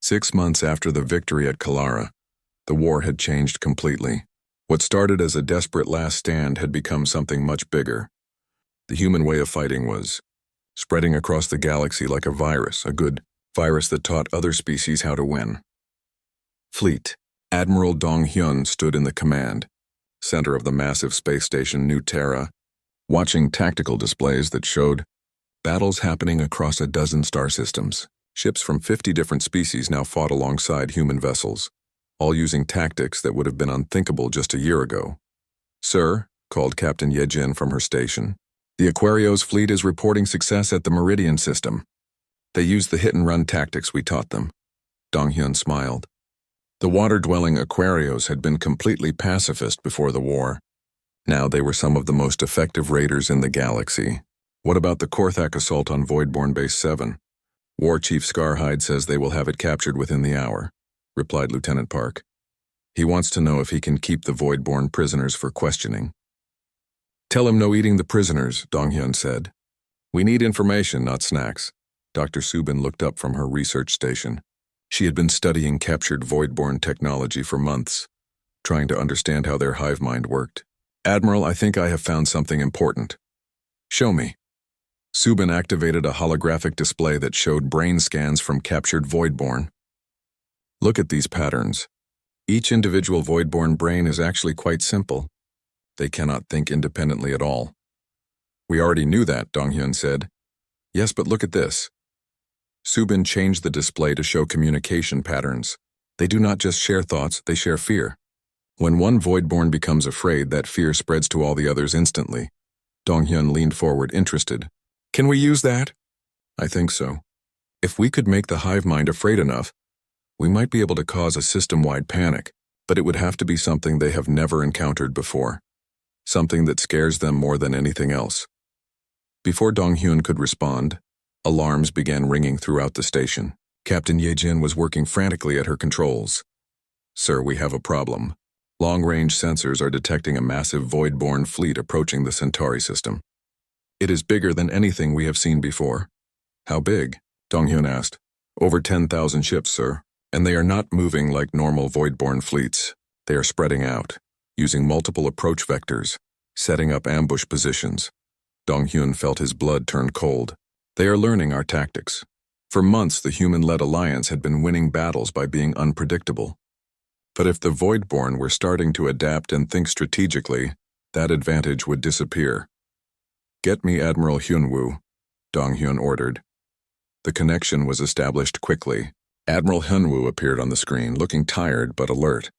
6 months after the victory at Kalara, the war had changed completely. What started as a desperate last stand had become something much bigger. The human way of fighting was spreading across the galaxy like a virus, a good virus that taught other species how to win. Fleet. Admiral Dong Hyun stood in the command center of the massive space station New Terra, watching tactical displays that showed battles happening across a dozen star systems. Ships from 50 different species now fought alongside human vessels, all using tactics that would have been unthinkable just a year ago. "Sir," called Captain Yejin from her station, "the Aquarios fleet is reporting success at the Meridian system. They used the hit-and-run tactics we taught them." Dong Hyun smiled. The water-dwelling Aquarios had been completely pacifist before the war. Now they were some of the most effective raiders in the galaxy. "What about the Korthak assault on Voidborn Base 7? War Chief Scarhide says they will have it captured within the hour," replied Lieutenant Park. "He wants to know if he can keep the Voidborn prisoners for questioning." "Tell him no eating the prisoners," Dong Hyun said. "We need information, not snacks." Dr. Subin looked up from her research station. She had been studying captured Voidborn technology for months, trying to understand how their hive mind worked. "Admiral, I think I have found something important." "Show me." Subin activated a holographic display that showed brain scans from captured Voidborn. "Look at these patterns. Each individual Voidborn brain is actually quite simple. They cannot think independently at all." "We already knew that," Dong Hyun said. "Yes, but look at this." Subin changed the display to show communication patterns. They do not just share thoughts, they share fear. When one Voidborn becomes afraid, that fear spreads to all the others instantly. Dong Hyun leaned forward, interested. "Can we use that?" "I think so. If we could make the hive mind afraid enough, we might be able to cause a system-wide panic, but it would have to be something they have never encountered before. Something that scares them more than anything else." Before Dong Hyun could respond, alarms began ringing throughout the station. Captain Yejin was working frantically at her controls. "Sir, we have a problem. Long-range sensors are detecting a massive Voidborn fleet approaching the Centauri system. It is bigger than anything we have seen before." "How big?" Dong Hyun asked. "Over 10,000 ships, sir. And they are not moving like normal Voidborn fleets. They are spreading out, using multiple approach vectors, setting up ambush positions." Dong Hyun felt his blood turn cold. "They are learning our tactics. For months, the human-led alliance had been winning battles by being unpredictable. But if the Voidborn were starting to adapt and think strategically, that advantage would disappear." "Get me Admiral Hyunwoo," Dong Hyun ordered. The connection was established quickly. Admiral Hyunwoo appeared on the screen, looking tired but alert.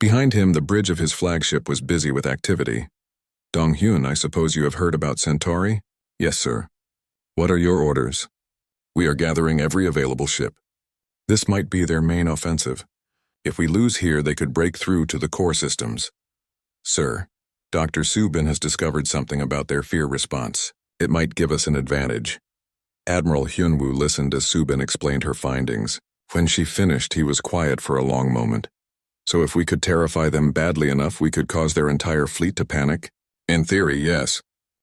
Behind him, the bridge of his flagship was busy with activity. "Dong Hyun, I suppose you have heard about Centauri?" "Yes, sir." "What are your orders?" "We are gathering every available ship. This might be their main offensive. If we lose here, they could break through to the core systems." "Sir, Dr. Subin has discovered something about their fear response. It might give us an advantage." Admiral Hyunwoo listened as Subin explained her findings. When she finished, he was quiet for a long moment. "So if we could terrify them badly enough, we could cause their entire fleet to panic?" "In theory, yes.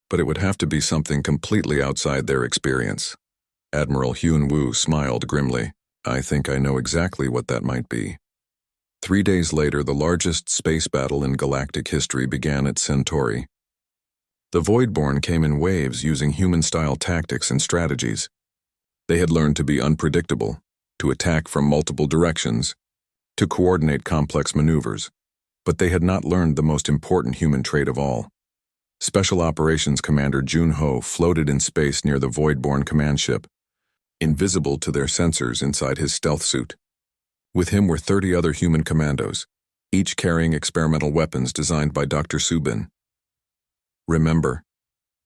But it would have to be something completely outside their experience." Admiral Hyunwoo smiled grimly. "I think I know exactly what that might be." 3 days later, the largest space battle in galactic history began at Centauri. The Voidborn came in waves using human-style tactics and strategies. They had learned to be unpredictable, to attack from multiple directions, to coordinate complex maneuvers. But they had not learned the most important human trait of all. Special Operations Commander Jun-ho floated in space near the Voidborn command ship, invisible to their sensors inside his stealth suit. With him were 30 other human commandos, each carrying experimental weapons designed by Dr. Subin. "Remember,"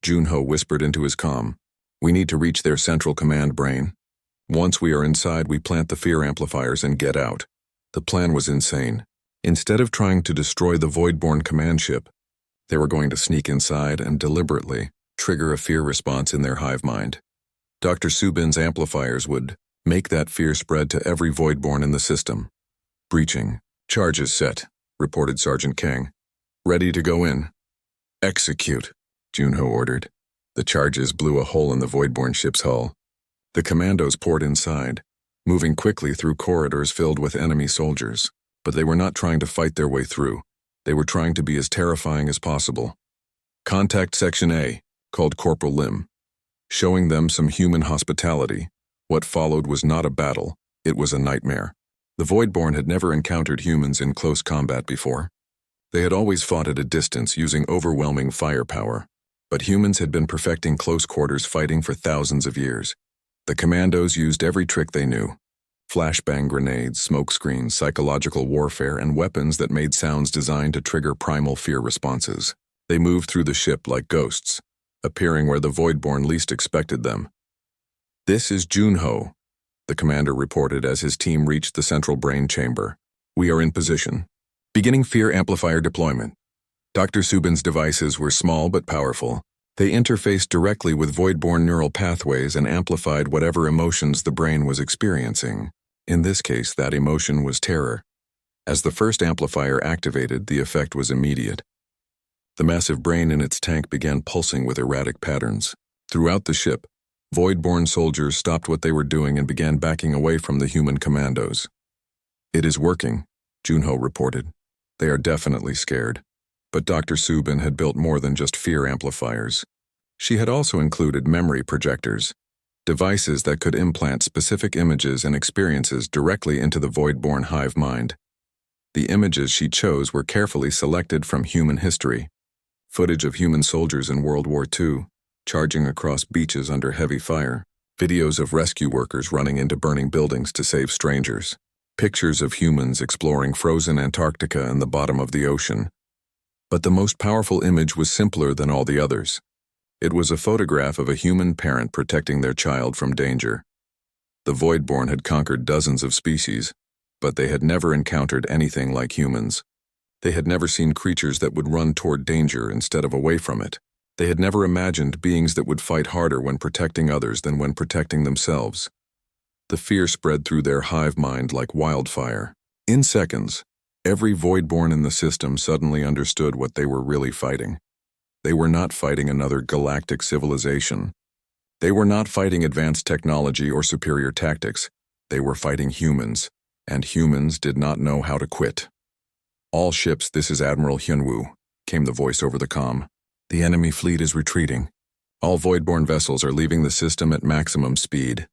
Jun-ho whispered into his comm, "we need to reach their central command brain. Once we are inside, we plant the fear amplifiers and get out." The plan was insane. Instead of trying to destroy the Voidborn command ship, they were going to sneak inside and deliberately trigger a fear response in their hive mind. Dr. Subin's amplifiers would make that fear spread to every Voidborn in the system. "Breaching. Charges set," reported Sergeant Kang. "Ready to go in." "Execute," Jun-ho ordered. The charges blew a hole in the Voidborn ship's hull. The commandos poured inside, moving quickly through corridors filled with enemy soldiers. But they were not trying to fight their way through. They were trying to be as terrifying as possible. Contact Section A, called Corporal Lim. Showing them some human hospitality. What followed was not a battle, it was a nightmare. The Voidborn had never encountered humans in close combat before. They had always fought at a distance using overwhelming firepower. But humans had been perfecting close quarters fighting for thousands of years. The commandos used every trick they knew. Flashbang grenades, smoke screens, psychological warfare, and weapons that made sounds designed to trigger primal fear responses. They moved through the ship like ghosts, appearing where the Voidborn least expected them. "This is Junho," the commander reported as his team reached the central brain chamber. "We are in position. Beginning fear amplifier deployment." Dr. Subin's devices were small but powerful. They interfaced directly with Voidborn neural pathways and amplified whatever emotions the brain was experiencing. In this case, that emotion was terror. As the first amplifier activated, the effect was immediate. The massive brain in its tank began pulsing with erratic patterns. Throughout the ship, Voidborn soldiers stopped what they were doing and began backing away from the human commandos. "It is working," Junho reported. "They are definitely scared." But Dr. Subin had built more than just fear amplifiers. She had also included memory projectors, devices that could implant specific images and experiences directly into the Voidborn hive mind. The images she chose were carefully selected from human history. Footage of human soldiers in World War II, charging across beaches under heavy fire. Videos of rescue workers running into burning buildings to save strangers. Pictures of humans exploring frozen Antarctica and the bottom of the ocean. But the most powerful image was simpler than all the others. It was a photograph of a human parent protecting their child from danger. The Voidborn had conquered dozens of species, but they had never encountered anything like humans. They had never seen creatures that would run toward danger instead of away from it. They had never imagined beings that would fight harder when protecting others than when protecting themselves. The fear spread through their hive mind like wildfire. In seconds, every Voidborn in the system suddenly understood what they were really fighting. They were not fighting another galactic civilization. They were not fighting advanced technology or superior tactics. They were fighting humans, and humans did not know how to quit. "All ships, this is Admiral Hyunwoo," came the voice over the comm. "The enemy fleet is retreating. All Voidborn vessels are leaving the system at maximum speed."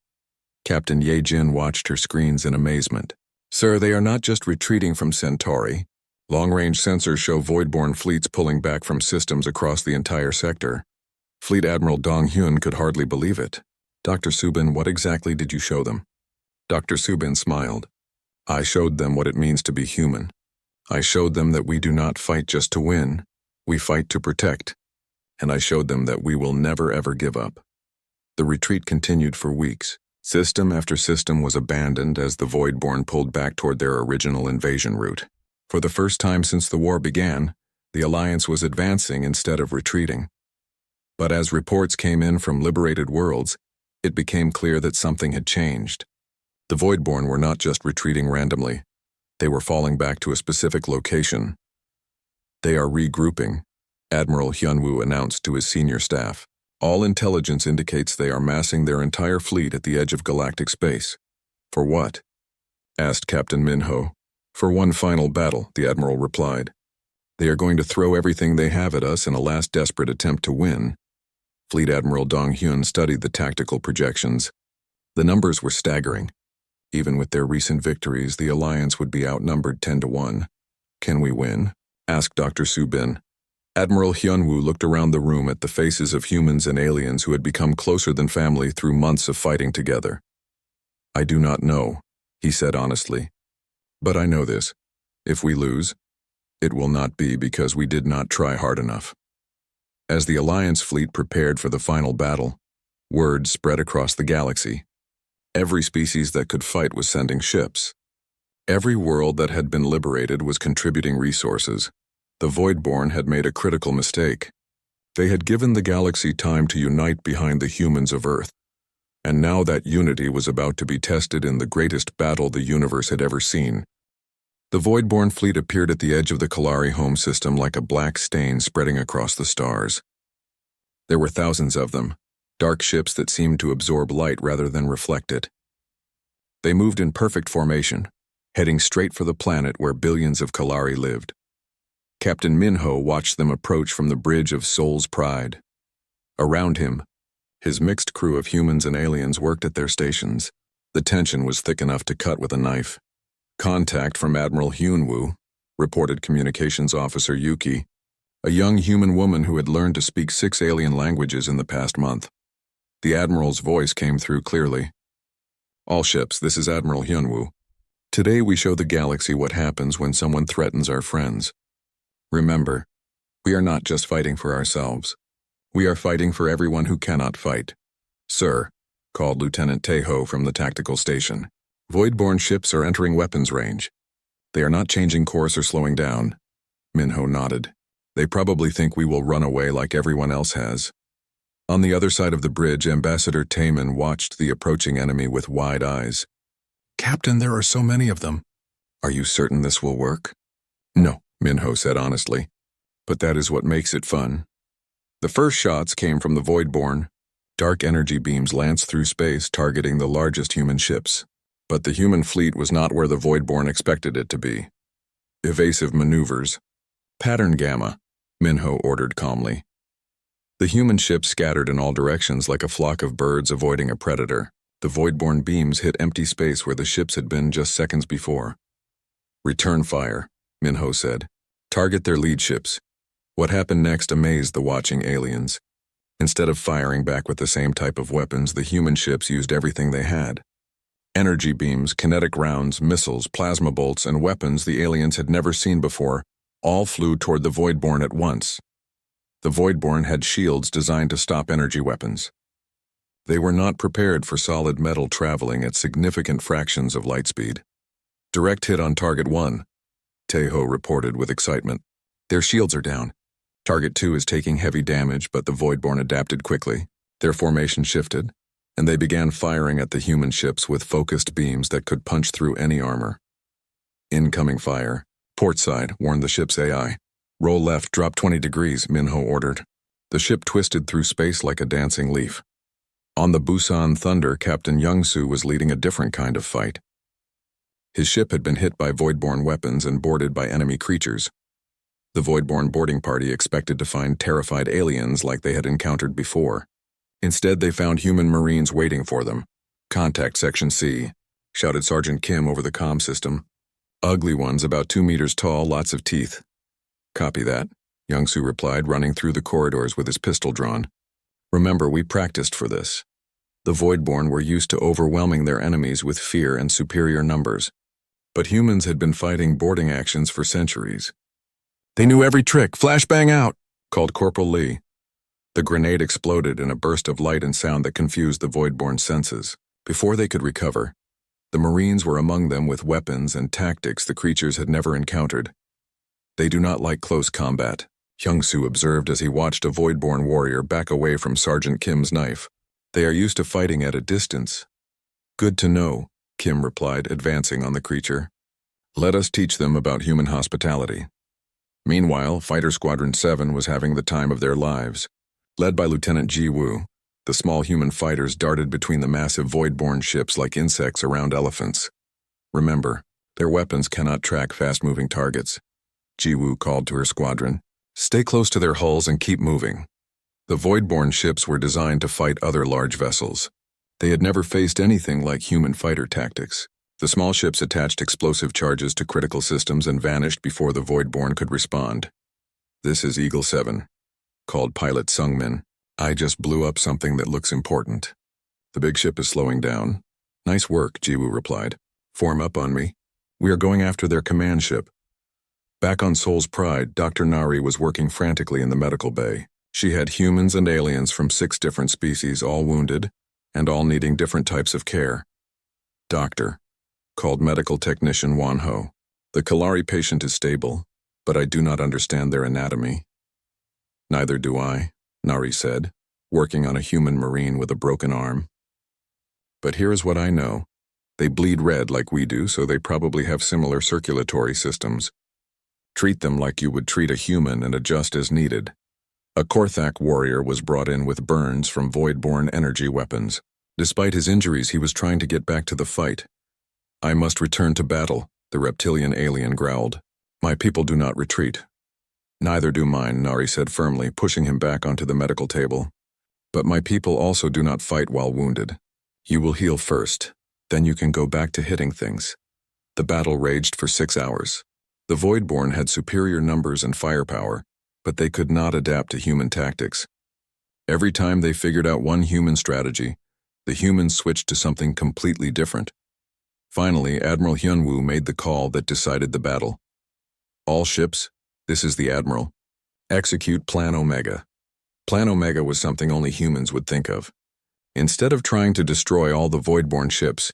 Captain Ye-jin watched her screens in amazement. "Sir, they are not just retreating from Centauri. Long-range sensors show Voidborn fleets pulling back from systems across the entire sector." Fleet Admiral Dong-hyun could hardly believe it. "Dr. Subin, what exactly did you show them?" Dr. Subin smiled. "I showed them what it means to be human. I showed them that we do not fight just to win. We fight to protect. And I showed them that we will never ever give up." The retreat continued for weeks. System after system was abandoned as the Voidborn pulled back toward their original invasion route. For the first time since the war began, the Alliance was advancing instead of retreating. But as reports came in from liberated worlds, it became clear that something had changed. The Voidborn were not just retreating randomly. They were falling back to a specific location. "They are regrouping," Admiral Hyunwoo announced to his senior staff. "All intelligence indicates they are massing their entire fleet at the edge of galactic space." "For what?" asked Captain Minho. "For one final battle," the Admiral replied. "They are going to throw everything they have at us in a last desperate attempt to win." Fleet Admiral Dong-hyun studied the tactical projections. The numbers were staggering. Even with their recent victories, the Alliance would be outnumbered 10-1. "Can we win?" asked Dr. Subin. Admiral Hyunwoo looked around the room at the faces of humans and aliens who had become closer than family through months of fighting together. "I do not know," he said honestly. "But I know this. If we lose, it will not be because we did not try hard enough." As the Alliance fleet prepared for the final battle, word spread across the galaxy. Every species that could fight was sending ships. Every world that had been liberated was contributing resources. The Voidborn had made a critical mistake. They had given the galaxy time to unite behind the humans of Earth. And now that unity was about to be tested in the greatest battle the universe had ever seen. The Voidborn fleet appeared at the edge of the Kalari home system like a black stain spreading across the stars. There were thousands of them, dark ships that seemed to absorb light rather than reflect it. They moved in perfect formation, heading straight for the planet where billions of Kalari lived. Captain Minho watched them approach from the bridge of Soul's Pride. Around him, his mixed crew of humans and aliens worked at their stations. The tension was thick enough to cut with a knife. Contact from Admiral Hyunwoo, reported Communications Officer Yuki, a young human woman who had learned to speak 6 alien languages in the past month. The Admiral's voice came through clearly. All ships, this is Admiral Hyunwoo. Today we show the galaxy what happens when someone threatens our friends. Remember, we are not just fighting for ourselves. We are fighting for everyone who cannot fight. Sir, called Lieutenant Taeho from the tactical station. Void-born ships are entering weapons range. They are not changing course or slowing down. Minho nodded. They probably think we will run away like everyone else has. On the other side of the bridge, Ambassador Taemin watched the approaching enemy with wide eyes. Captain, there are so many of them. Are you certain this will work? No, Minho said honestly. But that is what makes it fun. The first shots came from the Voidborn. Dark energy beams lanced through space, targeting the largest human ships. But the human fleet was not where the Voidborn expected it to be. Evasive maneuvers. Pattern Gamma, Minho ordered calmly. The human ships scattered in all directions like a flock of birds avoiding a predator. The Voidborn beams hit empty space where the ships had been just seconds before. Return fire, Minho said. Target their lead ships. What happened next amazed the watching aliens. Instead of firing back with the same type of weapons, the human ships used everything they had. Energy beams, kinetic rounds, missiles, plasma bolts, and weapons the aliens had never seen before all flew toward the Voidborn at once. The Voidborn had shields designed to stop energy weapons. They were not prepared for solid metal traveling at significant fractions of light speed. Direct hit on Target 1, Taeho reported with excitement. Their shields are down. Target 2 is taking heavy damage, but the Voidborn adapted quickly. Their formation shifted, and they began firing at the human ships with focused beams that could punch through any armor. Incoming fire. Port side, warned the ship's AI. Roll left, drop 20 degrees, Minho ordered. The ship twisted through space like a dancing leaf. On the Busan Thunder, Captain Youngsu was leading a different kind of fight. His ship had been hit by Voidborn weapons and boarded by enemy creatures. The Voidborn boarding party expected to find terrified aliens like they had encountered before. Instead, they found human Marines waiting for them. Contact Section C, shouted Sergeant Kim over the comm system. Ugly ones, about 2 meters tall, lots of teeth. Copy that, Youngsu replied, running through the corridors with his pistol drawn. Remember, we practiced for this. The Voidborn were used to overwhelming their enemies with fear and superior numbers. But humans had been fighting boarding actions for centuries. They knew every trick. Flashbang out, called Corporal Lee. The grenade exploded in a burst of light and sound that confused the Voidborn senses. Before they could recover, the Marines were among them with weapons and tactics the creatures had never encountered. They do not like close combat, Youngsu observed as he watched a Voidborn warrior back away from Sergeant Kim's knife. They are used to fighting at a distance. Good to know, Kim replied, advancing on the creature. Let us teach them about human hospitality. Meanwhile, Fighter Squadron 7 was having the time of their lives. Led by Lieutenant Ji-woo, the small human fighters darted between the massive Voidborn ships like insects around elephants. Remember, their weapons cannot track fast-moving targets. Ji-woo called to her squadron. Stay close to their hulls and keep moving. The Voidborn ships were designed to fight other large vessels. They had never faced anything like human fighter tactics. The small ships attached explosive charges to critical systems and vanished before the Voidborn could respond. This is Eagle 7, called pilot Sungmin. I just blew up something that looks important. The big ship is slowing down. Nice work, Ji-woo replied. Form up on me. We are going after their command ship. Back on Soul's Pride, Dr. Nari was working frantically in the medical bay. She had humans and aliens from 6 different species, all wounded, and all needing different types of care. Doctor, called medical technician Wanho. The Kalari patient is stable, but I do not understand their anatomy. Neither do I, Nari said, working on a human Marine with a broken arm. But here is what I know. They bleed red like we do, so they probably have similar circulatory systems. Treat them like you would treat a human and adjust as needed. A Korthak warrior was brought in with burns from Voidborn energy weapons. Despite his injuries, he was trying to get back to the fight. I must return to battle, the reptilian alien growled. My people do not retreat. Neither do mine, Nari said firmly, pushing him back onto the medical table. But my people also do not fight while wounded. You will heal first, then you can go back to hitting things. The battle raged for 6 hours. The Voidborn had superior numbers and firepower, but they could not adapt to human tactics. Every time they figured out one human strategy, the humans switched to something completely different. Finally, Admiral Hyunwoo made the call that decided the battle. All ships, this is the Admiral. Execute Plan Omega. Plan Omega was something only humans would think of. Instead of trying to destroy all the Voidborn ships,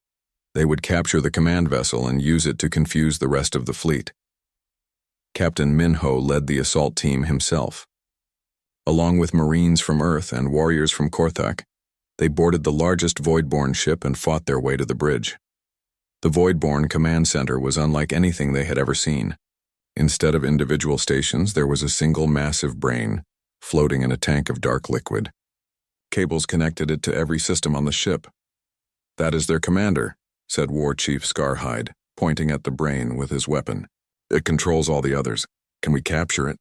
they would capture the command vessel and use it to confuse the rest of the fleet. Captain Minho led the assault team himself. Along with Marines from Earth and warriors from Korthak, they boarded the largest Voidborn ship and fought their way to the bridge. The Voidborn command center was unlike anything they had ever seen. Instead of individual stations, there was a single massive brain, floating in a tank of dark liquid. Cables connected it to every system on the ship. That is their commander, said War Chief Scarhide, pointing at the brain with his weapon. It controls all the others. Can we capture it?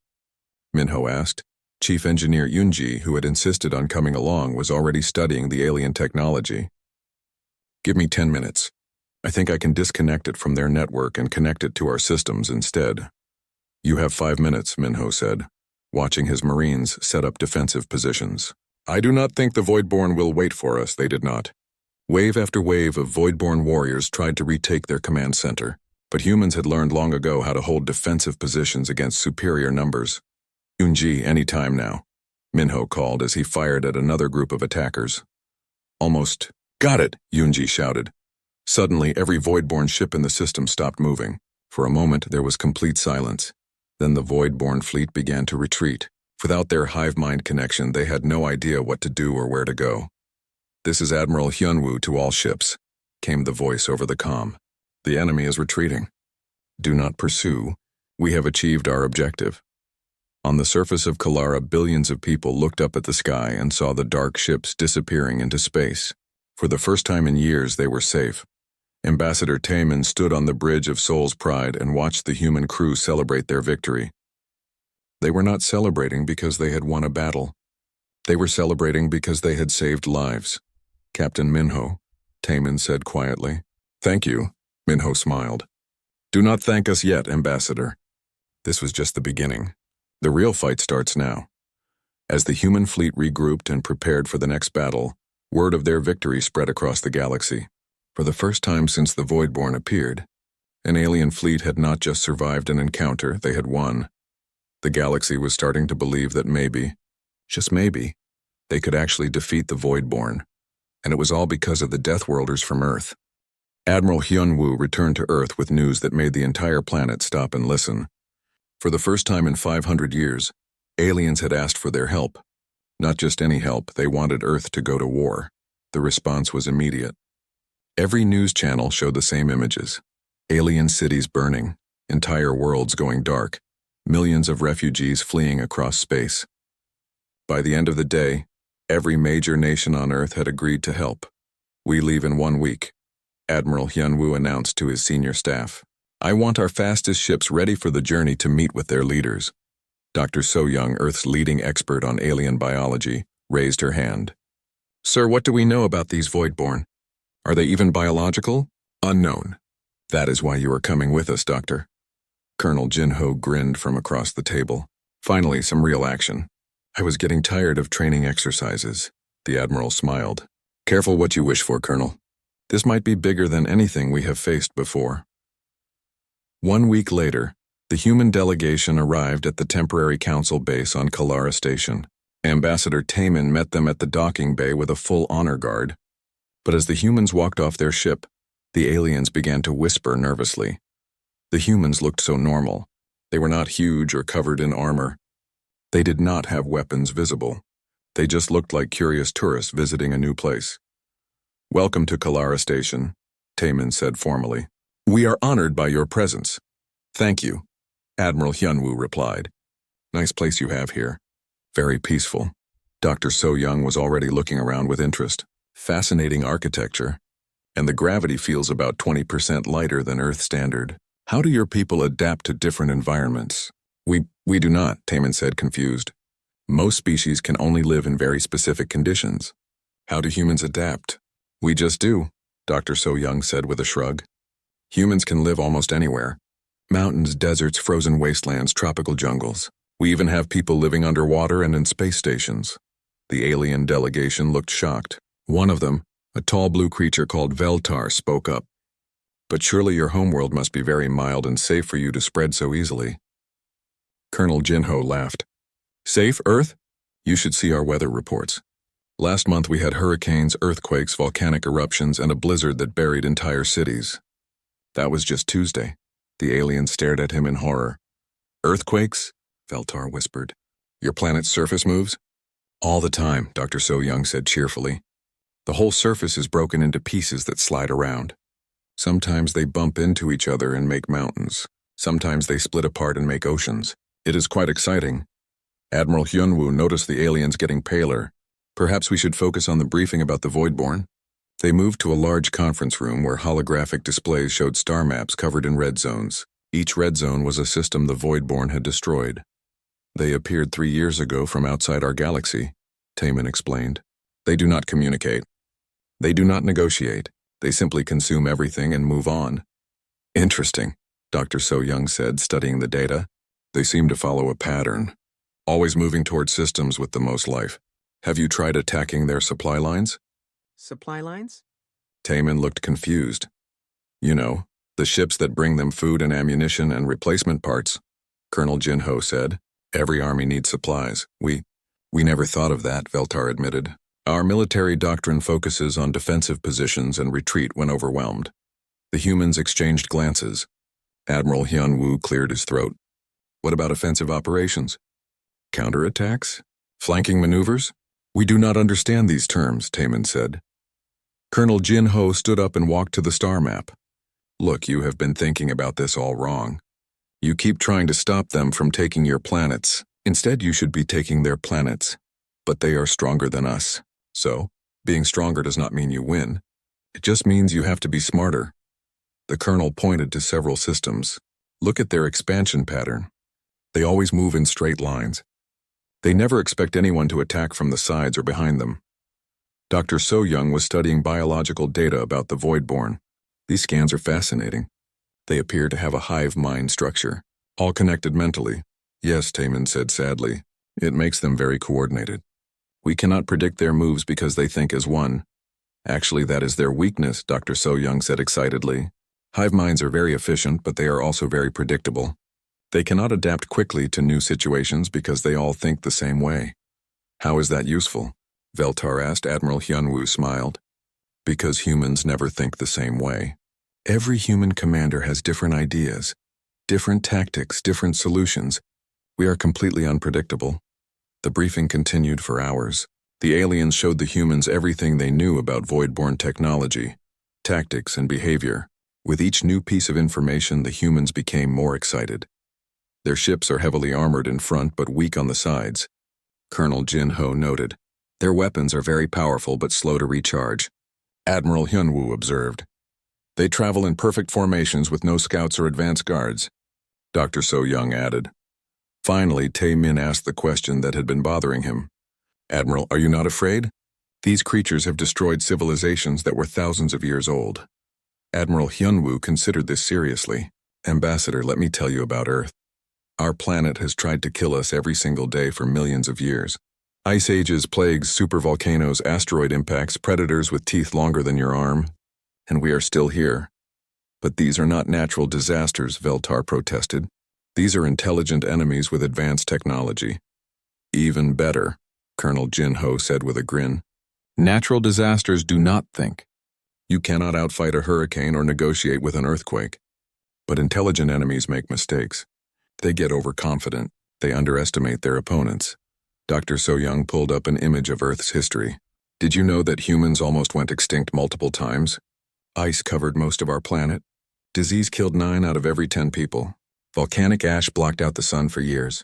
Minho asked. Chief Engineer Yunji, who had insisted on coming along, was already studying the alien technology. Give me 10 minutes. I think I can disconnect it from their network and connect it to our systems instead. You have 5 minutes, Minho said, watching his Marines set up defensive positions. I do not think the Voidborn will wait for us, they did not. Wave after wave of Voidborn warriors tried to retake their command center, but humans had learned long ago how to hold defensive positions against superior numbers. Yunji, any time now, Minho called as he fired at another group of attackers. Almost. Got it, Yunji shouted. Suddenly, every Voidborn ship in the system stopped moving. For a moment, there was complete silence. Then the Voidborn fleet began to retreat. Without their hive mind connection, they had no idea what to do or where to go. This is Admiral Hyunwoo to all ships, came the voice over the comm. The enemy is retreating. Do not pursue. We have achieved our objective. On the surface of Kalara, billions of people looked up at the sky and saw the dark ships disappearing into space. For the first time in years, they were safe. Ambassador Taemin stood on the bridge of Soul's Pride and watched the human crew celebrate their victory. They were not celebrating because they had won a battle. They were celebrating because they had saved lives. Captain Minho, Taemin said quietly. Thank you, Minho smiled. Do not thank us yet, Ambassador. This was just the beginning. The real fight starts now. As the human fleet regrouped and prepared for the next battle, word of their victory spread across the galaxy. For the first time since the Voidborn appeared, an alien fleet had not just survived an encounter, they had won. The galaxy was starting to believe that maybe, just maybe, they could actually defeat the Voidborn, and it was all because of the Deathworlders from Earth. Admiral Hyunwoo returned to Earth with news that made the entire planet stop and listen. For the first time in 500 years, aliens had asked for their help. Not just any help, they wanted Earth to go to war. The response was immediate. Every news channel showed the same images. Alien cities burning, entire worlds going dark, millions of refugees fleeing across space. By the end of the day, every major nation on Earth had agreed to help. We leave in 1 week, Admiral Hyunwoo announced to his senior staff. I want our fastest ships ready for the journey to meet with their leaders. Dr. So-young, Earth's leading expert on alien biology, raised her hand. Sir, what do we know about these Voidborn? Are they even biological? Unknown. That is why you are coming with us, Doctor. Colonel Jinho grinned from across the table. Finally, some real action. I was getting tired of training exercises. The Admiral smiled. Careful what you wish for, Colonel. This might be bigger than anything we have faced before. 1 week later, the human delegation arrived at the temporary council base on Kalara Station. Ambassador Taemin met them at the docking bay with a full honor guard. But as the humans walked off their ship, the aliens began to whisper nervously. The humans looked so normal. They were not huge or covered in armor. They did not have weapons visible. They just looked like curious tourists visiting a new place. Welcome to Kalara Station, Taemin said formally. We are honored by your presence. Thank you, Admiral Hyunwoo replied. Nice place you have here. Very peaceful. Dr. So-young was already looking around with interest. Fascinating architecture. and the gravity feels about 20% lighter than Earth standard. How do your people adapt to different environments? We do not, Taman said, confused. Most species can only live in very specific conditions. How do humans adapt? We just do, Dr. So Young said with a shrug. Humans can live almost anywhere. Mountains, deserts, frozen wastelands, tropical jungles. We even have people living underwater and in space stations. The alien delegation looked shocked. One of them, a tall blue creature called Veltar, spoke up. But surely your homeworld must be very mild and safe for you to spread so easily. Colonel Jinho laughed. Safe, Earth? You should see our weather reports. Last month we had hurricanes, earthquakes, volcanic eruptions, and a blizzard that buried entire cities. That was just Tuesday. The alien stared at him in horror. Earthquakes? Veltar whispered. Your planet's surface moves? All the time, Dr. So Young said cheerfully. The whole surface is broken into pieces that slide around. Sometimes they bump into each other and make mountains. Sometimes they split apart and make oceans. It is quite exciting. Admiral Hyunwoo noticed the aliens getting paler. Perhaps we should focus on the briefing about the Voidborn. They moved to a large conference room where holographic displays showed star maps covered in red zones. Each red zone was a system the Voidborn had destroyed. They appeared 3 years ago from outside our galaxy, Taman explained. They do not communicate. They do not negotiate. They simply consume everything and move on. Interesting, Dr. So Young said, studying the data. They seem to follow a pattern, always moving toward systems with the most life. Have you tried attacking their supply lines? Supply lines? Taman looked confused. You know, the ships that bring them food and ammunition and replacement parts, Colonel Jinho said. Every army needs supplies. We never thought of that, Veltar admitted. Our military doctrine focuses on defensive positions and retreat when overwhelmed. The humans exchanged glances. Admiral Hyunwoo cleared his throat. What about offensive operations? Counterattacks? Flanking maneuvers? We do not understand these terms, Taman said. Colonel Jinho stood up and walked to the star map. Look, you have been thinking about this all wrong. You keep trying to stop them from taking your planets. Instead, you should be taking their planets. But they are stronger than us. So, being stronger does not mean you win. It just means you have to be smarter. The colonel pointed to several systems. Look at their expansion pattern. They always move in straight lines. They never expect anyone to attack from the sides or behind them. Dr. So Young was studying biological data about the Voidborn. These scans are fascinating. They appear to have a hive mind structure, all connected mentally. Yes, Taman said sadly. It makes them very coordinated. We cannot predict their moves because they think as one. Actually, that is their weakness, Dr. So Young said excitedly. Hive minds are very efficient, but they are also very predictable. They cannot adapt quickly to new situations because they all think the same way. How is that useful? Veltar asked. Admiral Hyunwoo smiled. Because humans never think the same way. Every human commander has different ideas, different tactics, different solutions. We are completely unpredictable. The briefing continued for hours. The aliens showed the humans everything they knew about Voidborn technology, tactics, and behavior. With each new piece of information, the humans became more excited. Their ships are heavily armored in front but weak on the sides. Colonel Jinho noted. Their weapons are very powerful but slow to recharge. Admiral Hyunwoo observed. They travel in perfect formations with no scouts or advance guards. Dr. So Young added. Finally, Tae-min asked the question that had been bothering him. Admiral, are you not afraid? These creatures have destroyed civilizations that were thousands of years old. Admiral Hyunwoo considered this seriously. Ambassador, let me tell you about Earth. Our planet has tried to kill us every single day for millions of years. Ice ages, plagues, supervolcanoes, asteroid impacts, predators with teeth longer than your arm. And we are still here. But these are not natural disasters, Veltar protested. These are intelligent enemies with advanced technology. Even better, Colonel Jinho said with a grin. Natural disasters do not think. You cannot outfight a hurricane or negotiate with an earthquake. But intelligent enemies make mistakes. They get overconfident. They underestimate their opponents. Dr. So Young pulled up an image of Earth's history. Did you know that humans almost went extinct multiple times? Ice covered most of our planet. Disease killed 9 out of every 10 people. Volcanic ash blocked out the sun for years.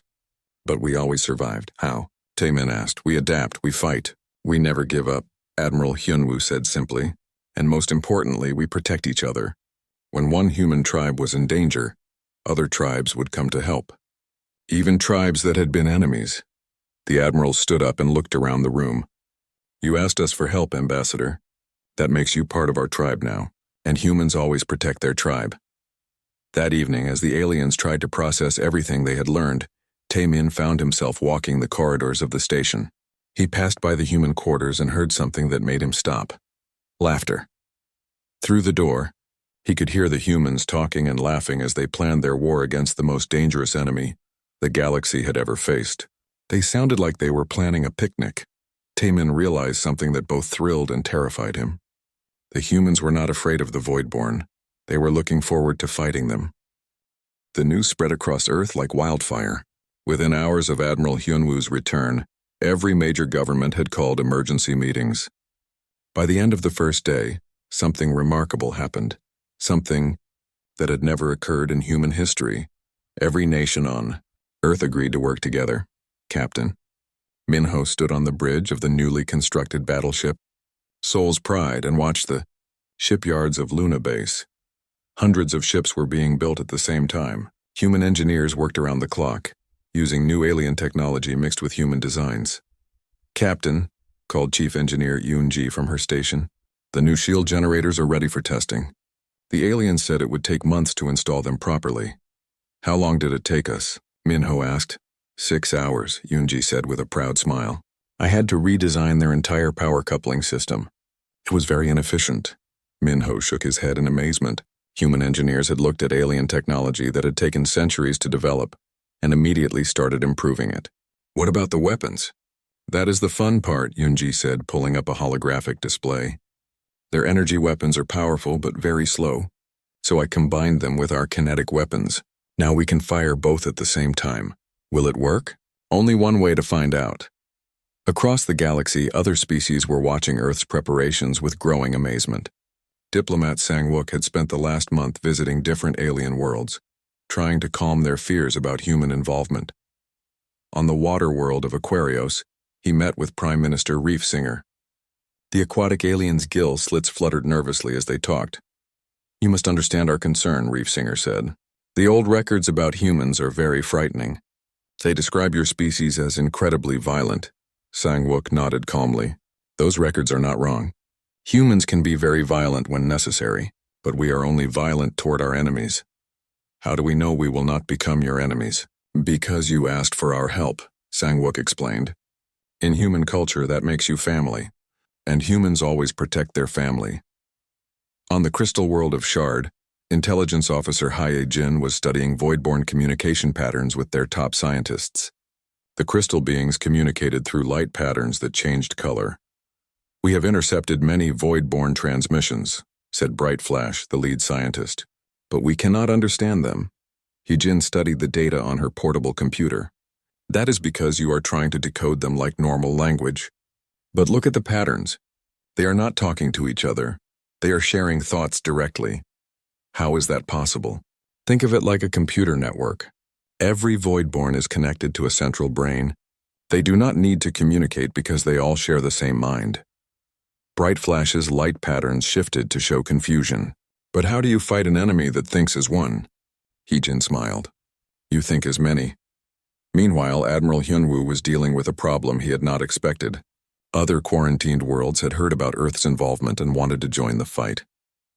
But we always survived. How? Tae-min asked. We adapt, we fight. We never give up, Admiral Hyunwoo said simply. And most importantly, we protect each other. When one human tribe was in danger, other tribes would come to help. Even tribes that had been enemies. The admiral stood up and looked around the room. You asked us for help, Ambassador. That makes you part of our tribe now, and humans always protect their tribe. That evening, as the aliens tried to process everything they had learned, Tae-min found himself walking the corridors of the station. He passed by the human quarters and heard something that made him stop. Laughter. Through the door, he could hear the humans talking and laughing as they planned their war against the most dangerous enemy the galaxy had ever faced. They sounded like they were planning a picnic. Tae-min realized something that both thrilled and terrified him. The humans were not afraid of the Voidborn. They were looking forward to fighting them. The news spread across Earth like wildfire. Within hours of Admiral Hyunwoo's return, every major government had called emergency meetings. By the end of the first day, something remarkable happened. Something that had never occurred in human history. Every nation on Earth agreed to work together. Captain Minho stood on the bridge of the newly constructed battleship Seoul's Pride and watched the shipyards of Luna Base. Hundreds of ships were being built at the same time. Human engineers worked around the clock, using new alien technology mixed with human designs. Captain, called Chief Engineer Yoon-ji from her station, the new shield generators are ready for testing. The aliens said it would take months to install them properly. How long did it take us? Minho asked. 6 hours, Yoon-ji said with a proud smile. I had to redesign their entire power coupling system. It was very inefficient. Minho shook his head in amazement. Human engineers had looked at alien technology that had taken centuries to develop and immediately started improving it. What about the weapons? That is the fun part, Yoon-ji said, pulling up a holographic display. Their energy weapons are powerful but very slow, so I combined them with our kinetic weapons. Now we can fire both at the same time. Will it work? Only one way to find out. Across the galaxy, other species were watching Earth's preparations with growing amazement. Diplomat Sang-wook had spent the last month visiting different alien worlds, trying to calm their fears about human involvement. On the water world of Aquarios, he met with Prime Minister Reefsinger. The aquatic alien's gill slits fluttered nervously as they talked. You must understand our concern, Reefsinger said. The old records about humans are very frightening. They describe your species as incredibly violent. Sang-wook nodded calmly. Those records are not wrong. Humans can be very violent when necessary, but we are only violent toward our enemies. How do we know we will not become your enemies? Because you asked for our help, Sang-wook explained. In human culture, that makes you family, and humans always protect their family. On the crystal world of Shard, Intelligence Officer Hye-jin was studying voidborn communication patterns with their top scientists. The crystal beings communicated through light patterns that changed color. We have intercepted many voidborn transmissions, said Bright Flash, the lead scientist, but we cannot understand them. Hye-jin studied the data on her portable computer. That is because you are trying to decode them like normal language. But look at the patterns. They are not talking to each other. They are sharing thoughts directly. How is that possible? Think of it like a computer network. Every voidborn is connected to a central brain. They do not need to communicate because they all share the same mind. Bright Flash's light patterns shifted to show confusion. But how do you fight an enemy that thinks as one? Hye-jin smiled. You think as many. Meanwhile, Admiral Hyunwoo was dealing with a problem he had not expected. Other quarantined worlds had heard about Earth's involvement and wanted to join the fight.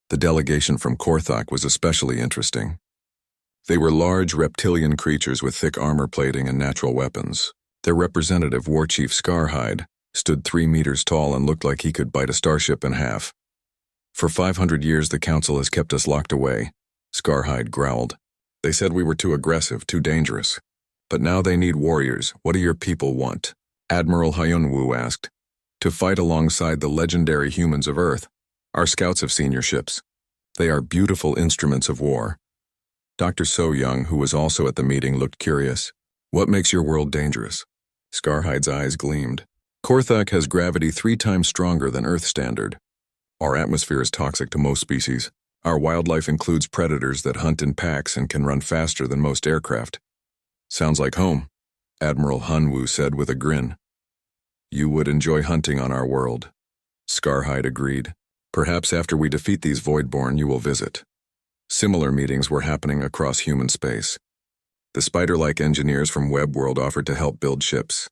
The delegation from Korthok was especially interesting. They were large reptilian creatures with thick armor plating and natural weapons. Their representative, War Chief Scarhide, stood 3 meters tall and looked like he could bite a starship in half. For 500 years, the Council has kept us locked away, Scarhide growled. They said we were too aggressive, too dangerous. But now they need warriors. What do your people want? Admiral Hyunwoo asked. To fight alongside the legendary humans of Earth. Our scouts have seen your ships. They are beautiful instruments of war. Dr. So-young, who was also at the meeting, looked curious. What makes your world dangerous? Scarhide's eyes gleamed. Korthok has gravity 3 times stronger than Earth standard. Our atmosphere is toxic to most species. Our wildlife includes predators that hunt in packs and can run faster than most aircraft. Sounds like home, Admiral Hyunwoo said with a grin. You would enjoy hunting on our world. Scarhide agreed. Perhaps after we defeat these Voidborn, you will visit. Similar meetings were happening across human space. The spider-like engineers from Web World offered to help build ships.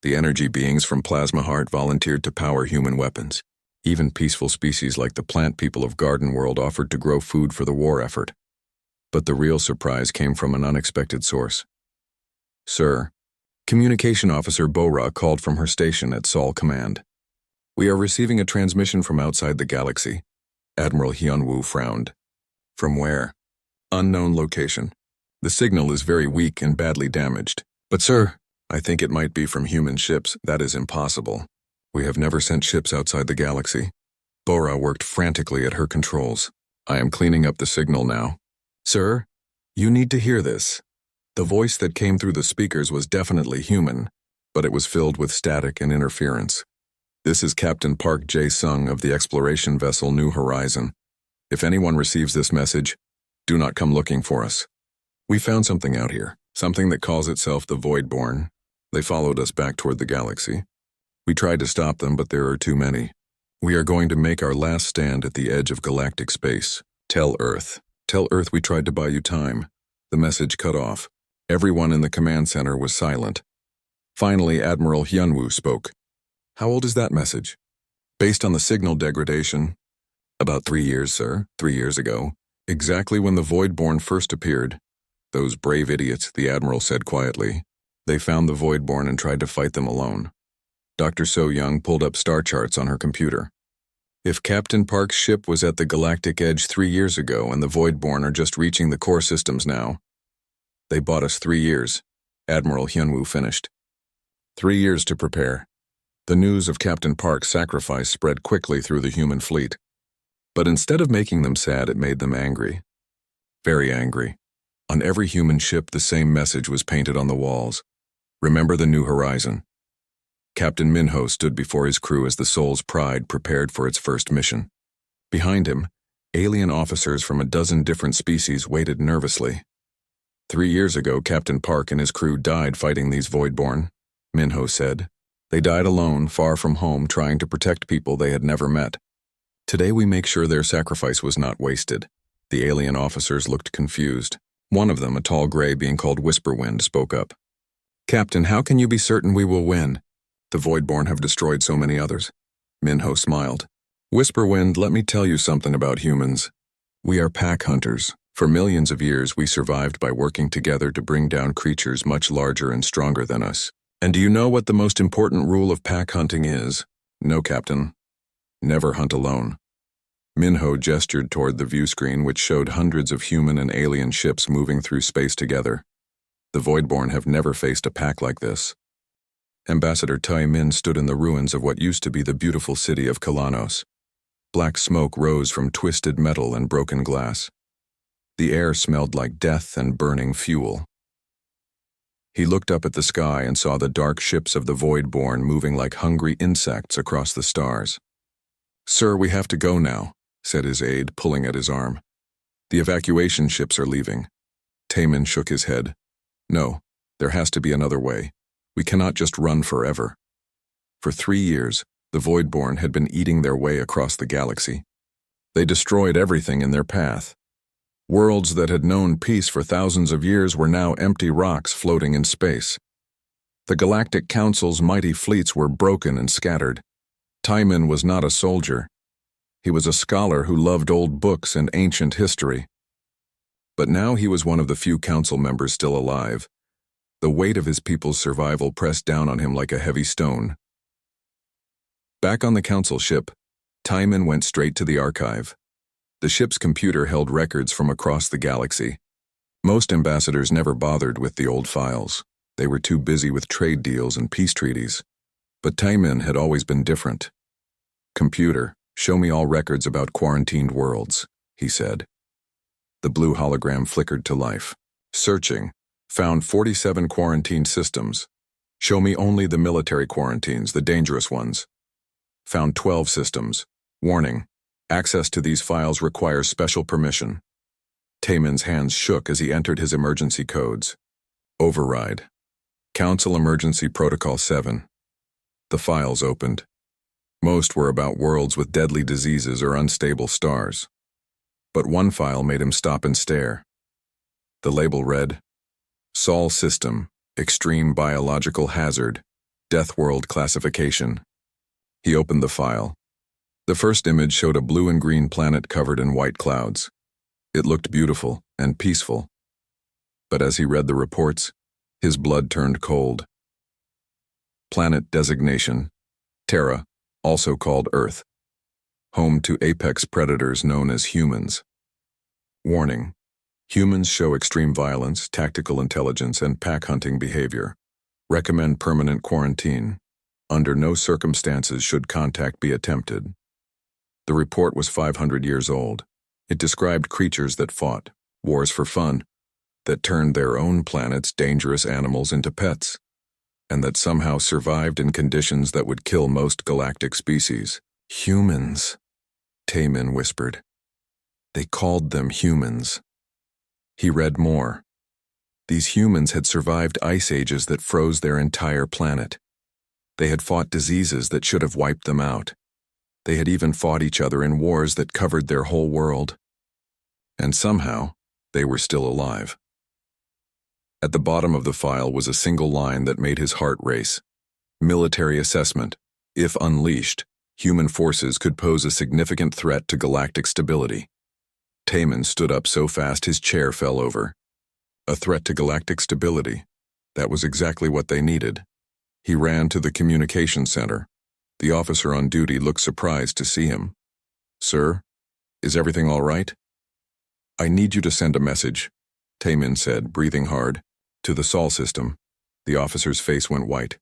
The energy beings from Plasma Heart volunteered to power human weapons. Even peaceful species like the plant people of Garden World offered to grow food for the war effort. But the real surprise came from an unexpected source. Sir, Communication Officer Bora called from her station at Sol Command. We are receiving a transmission from outside the galaxy. Admiral Hyunwoo frowned. From where? Unknown location. The signal is very weak and badly damaged. But sir, I think it might be from human ships. That is impossible. We have never sent ships outside the galaxy. Bora worked frantically at her controls. I am cleaning up the signal now. Sir, you need to hear this. The voice that came through the speakers was definitely human, but it was filled with static and interference. This is Captain Park Jae-sung of the exploration vessel New Horizon. If anyone receives this message, do not come looking for us. We found something out here, something that calls itself the Voidborn. They followed us back toward the galaxy. We tried to stop them, but there are too many. We are going to make our last stand at the edge of galactic space. Tell Earth. Tell Earth we tried to buy you time. The message cut off. Everyone in the command center was silent. Finally, Admiral Hyunwoo spoke. How old is that message? Based on the signal degradation. About 3 years, sir. 3 years ago. Exactly when the Voidborn first appeared. Those brave idiots, the Admiral said quietly. They found the Voidborn and tried to fight them alone. Dr. So-young pulled up star charts on her computer. If Captain Park's ship was at the galactic edge 3 years ago and the Voidborn are just reaching the core systems now, they bought us 3 years, Admiral Hyunwoo finished. 3 years to prepare. The news of Captain Park's sacrifice spread quickly through the human fleet. But instead of making them sad, it made them angry. Very angry. On every human ship, the same message was painted on the walls. Remember the New Horizon. Captain Minho stood before his crew as the Soul's Pride prepared for its first mission. Behind him, alien officers from a dozen different species waited nervously. 3 years ago, Captain Park and his crew died fighting these Voidborn, Minho said. They died alone, far from home, trying to protect people they had never met. Today we make sure their sacrifice was not wasted. The alien officers looked confused. One of them, a tall gray being called Whisperwind, spoke up. Captain, how can you be certain we will win? The Voidborn have destroyed so many others. Minho smiled. Whisperwind, let me tell you something about humans. We are pack hunters. For millions of years, we survived by working together to bring down creatures much larger and stronger than us. And do you know what the most important rule of pack hunting is? No, Captain. Never hunt alone. Minho gestured toward the view screen, which showed hundreds of human and alien ships moving through space together. The Voidborn have never faced a pack like this. Ambassador Tai Min stood in the ruins of what used to be the beautiful city of Kalanos. Black smoke rose from twisted metal and broken glass. The air smelled like death and burning fuel. He looked up at the sky and saw the dark ships of the Voidborn moving like hungry insects across the stars. Sir, we have to go now, said his aide, pulling at his arm. The evacuation ships are leaving. Taemin shook his head. No, there has to be another way. We cannot just run forever. For 3 years, the Voidborn had been eating their way across the galaxy. They destroyed everything in their path. Worlds that had known peace for thousands of years were now empty rocks floating in space. The Galactic Council's mighty fleets were broken and scattered. Taemin was not a soldier. He was a scholar who loved old books and ancient history. But now he was one of the few council members still alive. The weight of his people's survival pressed down on him like a heavy stone. Back on the council ship, Taemin went straight to the archive. The ship's computer held records from across the galaxy. Most ambassadors never bothered with the old files. They were too busy with trade deals and peace treaties. But Taemin had always been different. Computer, show me all records about quarantined worlds, he said. The blue hologram flickered to life. Searching. Found 47 quarantine systems. Show me only the military quarantines, the dangerous ones. Found 12 systems. Warning. Access to these files requires special permission. Taemin's hands shook as he entered his emergency codes. Override. Council Emergency Protocol 7. The files opened. Most were about worlds with deadly diseases or unstable stars. But one file made him stop and stare. The label read, Sol System, Extreme Biological Hazard, Death World Classification. He opened the file. The first image showed a blue and green planet covered in white clouds. It looked beautiful and peaceful. But as he read the reports, his blood turned cold. Planet designation, Terra, also called Earth. Home to apex predators known as humans. Warning: humans show extreme violence, tactical intelligence, and pack-hunting behavior. Recommend permanent quarantine. Under no circumstances should contact be attempted. The report was 500 years old. It described creatures that fought, wars for fun, that turned their own planet's dangerous animals into pets, and that somehow survived in conditions that would kill most galactic species. Humans, Taemin whispered. They called them humans. He read more. These humans had survived ice ages that froze their entire planet. They had fought diseases that should have wiped them out. They had even fought each other in wars that covered their whole world. And somehow, they were still alive. At the bottom of the file was a single line that made his heart race. Military assessment. If unleashed, human forces could pose a significant threat to galactic stability. Taemin stood up so fast his chair fell over. A threat to galactic stability. That was exactly what they needed. He ran to the communication center. The officer on duty looked surprised to see him. Sir, is everything all right? I need you to send a message, Taemin said, breathing hard. To the Sol system. The officer's face went white.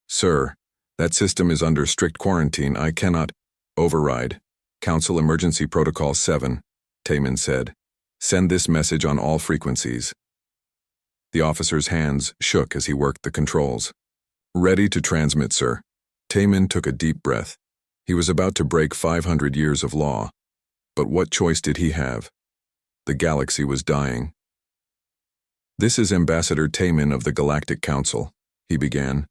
Sir, that system is under strict quarantine. I cannot override. Council Emergency Protocol 7, Taemin said. Send this message on all frequencies. The officer's hands shook as he worked the controls. Ready to transmit, sir. Taemin took a deep breath. He was about to break 500 years of law. But what choice did he have? The galaxy was dying. This is Ambassador Taemin of the Galactic Council, he began.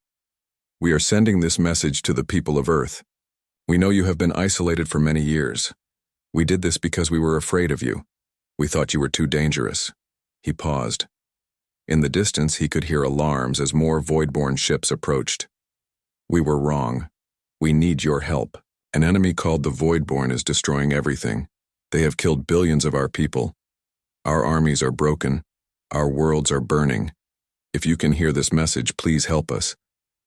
We are sending this message to the people of Earth. We know you have been isolated for many years. We did this because we were afraid of you. We thought you were too dangerous. He paused. In the distance, he could hear alarms as more void-born ships approached. We were wrong. We need your help. An enemy called the Voidborn is destroying everything. They have killed billions of our people. Our armies are broken. Our worlds are burning. If you can hear this message, please help us.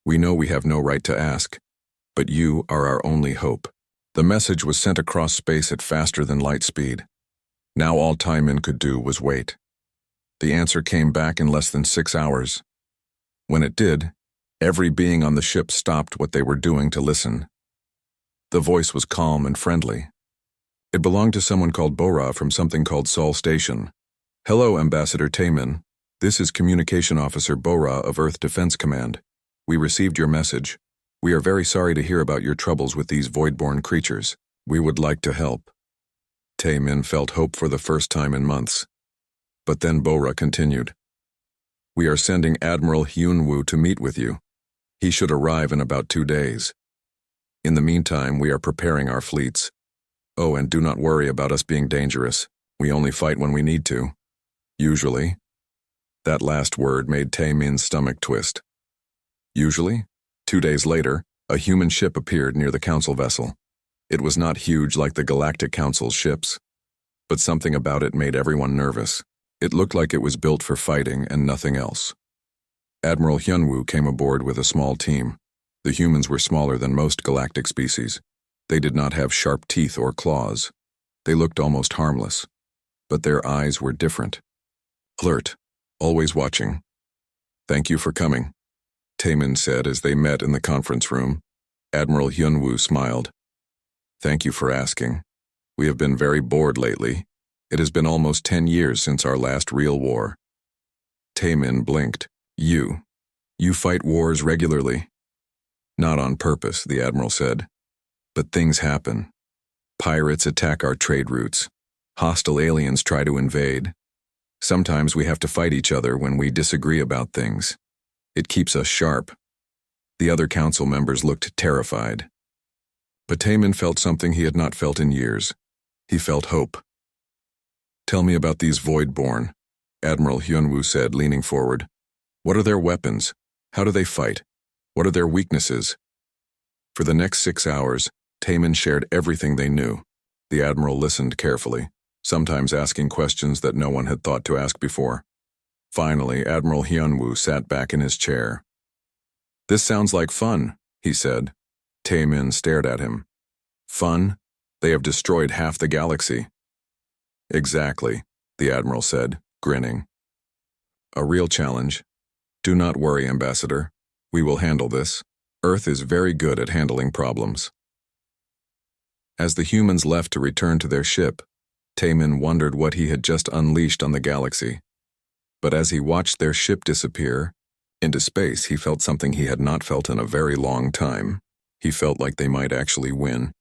We know we have no right to ask, but you are our only hope. The message was sent across space at faster than light speed. Now all Taemin could do was wait. The answer came back in less than 6 hours. When it did, every being on the ship stopped what they were doing to listen. The voice was calm and friendly. It belonged to someone called Bora from something called Sol Station. Hello, Ambassador Taemin. This is Communication Officer Bora of Earth Defense Command. We received your message. We are very sorry to hear about your troubles with these void-born creatures. We would like to help. Taemin felt hope for the first time in months. But then Bora continued. We are sending Admiral Hyunwoo to meet with you. He should arrive in about 2 days. In the meantime, we are preparing our fleets. Oh, and do not worry about us being dangerous. We only fight when we need to. Usually. That last word made Taemin's stomach twist. Usually? 2 days later, a human ship appeared near the council vessel. It was not huge like the Galactic Council's ships, but something about it made everyone nervous. It looked like it was built for fighting and nothing else. Admiral Hyunwoo came aboard with a small team. The humans were smaller than most galactic species. They did not have sharp teeth or claws. They looked almost harmless. But their eyes were different. Alert, always watching. Thank you for coming, Taemin said as they met in the conference room. Admiral Hyunwoo smiled. Thank you for asking. We have been very bored lately. It has been almost 10 years since our last real war. Taemin blinked. You fight wars regularly? Not on purpose, the Admiral said. But things happen. Pirates attack our trade routes. Hostile aliens try to invade. Sometimes we have to fight each other when we disagree about things. It keeps us sharp. The other council members looked terrified. But Taemin felt something he had not felt in years. He felt hope. "Tell me about these Voidborn," Admiral Hyunwoo said, leaning forward. "What are their weapons? How do they fight? What are their weaknesses?" For the next 6 hours, Taemin shared everything they knew. The Admiral listened carefully, sometimes asking questions that no one had thought to ask before. Finally, Admiral Hyunwoo sat back in his chair. "This sounds like fun," he said. Taemin stared at him. "Fun? They have destroyed half the galaxy." "Exactly," the Admiral said, grinning. "A real challenge. Do not worry, Ambassador. We will handle this. Earth is very good at handling problems." As the humans left to return to their ship, Taemin wondered what he had just unleashed on the galaxy. But as he watched their ship disappear into space, he felt something he had not felt in a very long time. He felt like they might actually win.